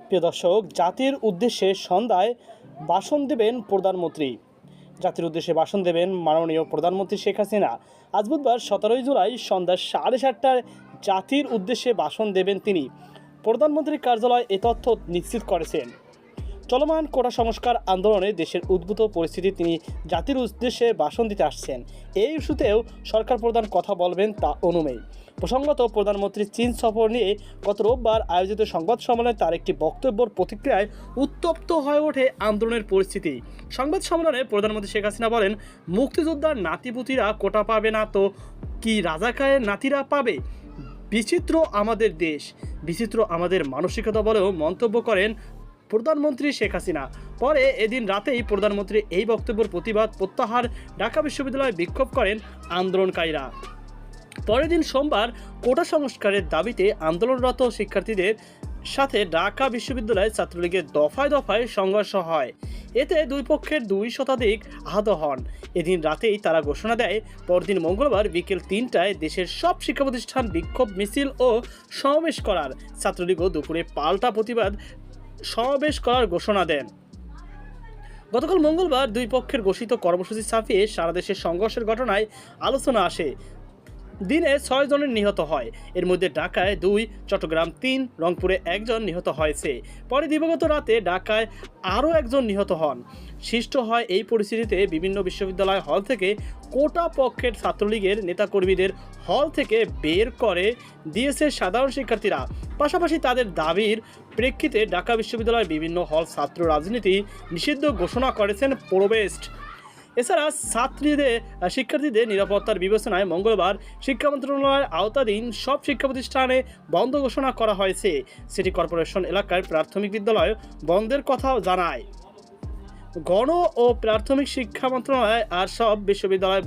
প্রিয় দর্শক, জাতির উদ্দেশ্যে সন্ধ্যায় ভাষণ দেবেন প্রধানমন্ত্রী। জাতির উদ্দেশ্যে ভাষণ দেবেন মাননীয় প্রধানমন্ত্রী শেখ হাসিনা। আজ বুধবার 17 জুলাই সন্ধ্যা 7:30টায় জাতির উদ্দেশ্যে ভাষণ দেবেন তিনি। প্রধানমন্ত্রীর কার্যালয় এ তথ্য নিশ্চিত করেছেন। চলমান কোটা সংস্কার আন্দোলনে দেশের উদ্ভূত পরিস্থিতি তিনি জাতির উদ্দেশ্যে ভাষণ দিতে আসছেন। এই ইস্যুতেও সরকার প্রধান কথা বলবেন তা অনুমেয়। প্রসঙ্গত, প্রধানমন্ত্রীর চীন সফর নিয়ে গত রোববার আয়োজিত সংবাদ সম্মেলনে তার একটি বক্তব্যের প্রতিক্রিয়ায় উত্তপ্ত হয়ে ওঠে আন্দোলনের পরিস্থিতি। সংবাদ সম্মেলনে প্রধানমন্ত্রী শেখ হাসিনা বলেন, মুক্তিযোদ্ধার নাতিপুতিরা কোটা পাবে না তো কি রাজাকারের নাতিরা পাবে? বিচিত্র আমাদের দেশ, বিচিত্র আমাদের মানসিকতা বলেও মন্তব্য করেন প্রধানমন্ত্রী শেখ হাসিনা। পরে এদিন রাতেই প্রধানমন্ত্রী এই বক্তব্যের প্রতিবাদ প্রত্যাহার ঢাকা বিশ্ববিদ্যালয়ে বিক্ষোভ করেন আন্দোলনকারীরা। পরের দিন সোমবার কোটা সংস্কারের দাবিতে আন্দোলনরত শিক্ষার্থীদের সাথে ঢাকা বিশ্ববিদ্যালয় ছাত্রলীগের দফায় দফায় সংঘর্ষ হয়। এতে দুই পক্ষের 2 শতাধিক আহত হন। এদিন রাতেই তারা ঘোষণা দেয়, পরদিন মঙ্গলবার বিকেল 3টায় দেশের সব শিক্ষা প্রতিষ্ঠান বিক্ষোভ মিছিল ও সমাবেশ করার। ছাত্রলীগও দুপুরে পাল্টা প্রতিবাদ সমাবেশ করার ঘোষণা দেন। গতকাল মঙ্গলবার দুই পক্ষের ঘোষিত কর্মসূচি ছাপিয়ে সারা দেশের সংঘর্ষের ঘটনায় আলোচনা আসে। দিনে 6 জনের নিহত হয়। এর মধ্যে ঢাকায় 2, চট্টগ্রাম 3, রংপুরে 1 জন নিহত হয়েছে। পরে দিবাগত রাতে ঢাকায় আরও 1 জন নিহত হন। সৃষ্ট হয় এই পরিস্থিতিতে বিভিন্ন বিশ্ববিদ্যালয় হল থেকে কোটা পক্ষের ছাত্রলীগের নেতাকর্মীদের হল থেকে বের করে দিয়েছে সাধারণ শিক্ষার্থীরা। পাশাপাশি তাদের দাবির প্রেক্ষিতে ঢাকা বিশ্ববিদ্যালয়ের বিভিন্ন হল ছাত্র রাজনীতি নিষিদ্ধ ঘোষণা করেছেন প্রবেস্ট। এছাড়া শিক্ষার্থীদের নিরাপত্তার বিবেচনায় মঙ্গলবার শিক্ষা মন্ত্রণালয়ের আওতাধীন সব শিক্ষা প্রতিষ্ঠানে বন্ধ ঘোষণা করা হয়েছে। সিটি কর্পোরেশন এলাকার প্রাথমিক বিদ্যালয় বন্ধের কথাও জানায়। গণ ও প্রাথমিক শিক্ষা মন্ত্রণালয় আর সব বিশ্ববিদ্যালয়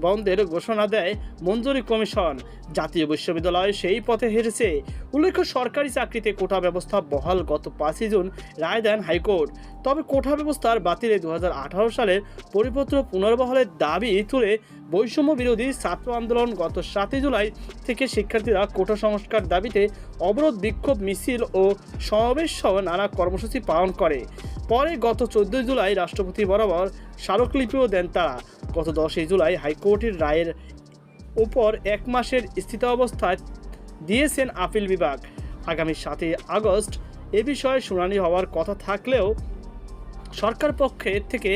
বন্ধের ঘোষণা দেয় মঞ্জুরি কমিশন। জাতীয় বিশ্ববিদ্যালয় সেই পথে হেরেছে। উল্লেখ্য, সরকারি চাকরিতে কোটা ব্যবস্থা বহাল গত 5 জুন রায় দেন হাইকোর্ট। তবে কোটা ব্যবস্থার বাতিলে 2018 সালের পরিপত্র পুনর্বহালের দাবি তুলে বৈষম্য বিরোধী ছাত্র আন্দোলন গত 7 জুলাই থেকে শিক্ষার্থীরা কোটা সংস্কার দাবিতে অবরোধ, বিক্ষোভ মিছিল ও সমাবেশ সহ নানা কর্মসূচি পালন করে। পরে গত 14 জুলাই রাষ্ট্রপতি বরাবর স্মারকলিপিও দেন তারা। গত 10 জুলাই হাইকোর্টের রায়ের উপর 1 মাসের স্থিতাবস্থায় দিয়েছেন আপিল বিভাগ। আগামী 7 আগস্ট এ বিষয়ে শুনানি হওয়ার কথা থাকলেও সরকার পক্ষের থেকে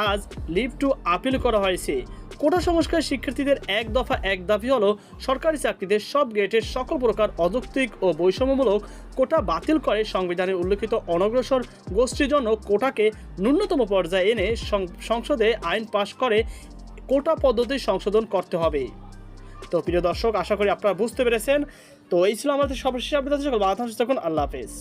আজ লিভ টু আপিল করা হয়েছে। কোটা সংস্কার শিক্ষার্থীদের এক দফা এক দাবি হলো, সরকারি চাকরিতে সব গ্রেডের সকল প্রকার অযৌক্তিক ও বৈষম্যমূলক কোটা বাতিল করে সংবিধানে উল্লেখিত অনগ্রসর গোষ্ঠীর জন্য কোটাকে ন্যূনতম পর্যায়ে এনে সংসদে আইন পাশ করে কোটা পদ্ধতি সংশোধন করতে হবে। তো প্রিয় দর্শক, আশা করি আপনারা বুঝতে পেরেছেন। তো এই ছিল আমাদের সর্বশেষ আপডেট। সকল বাংলা থাকুন। আল্লাহ হাফেজ।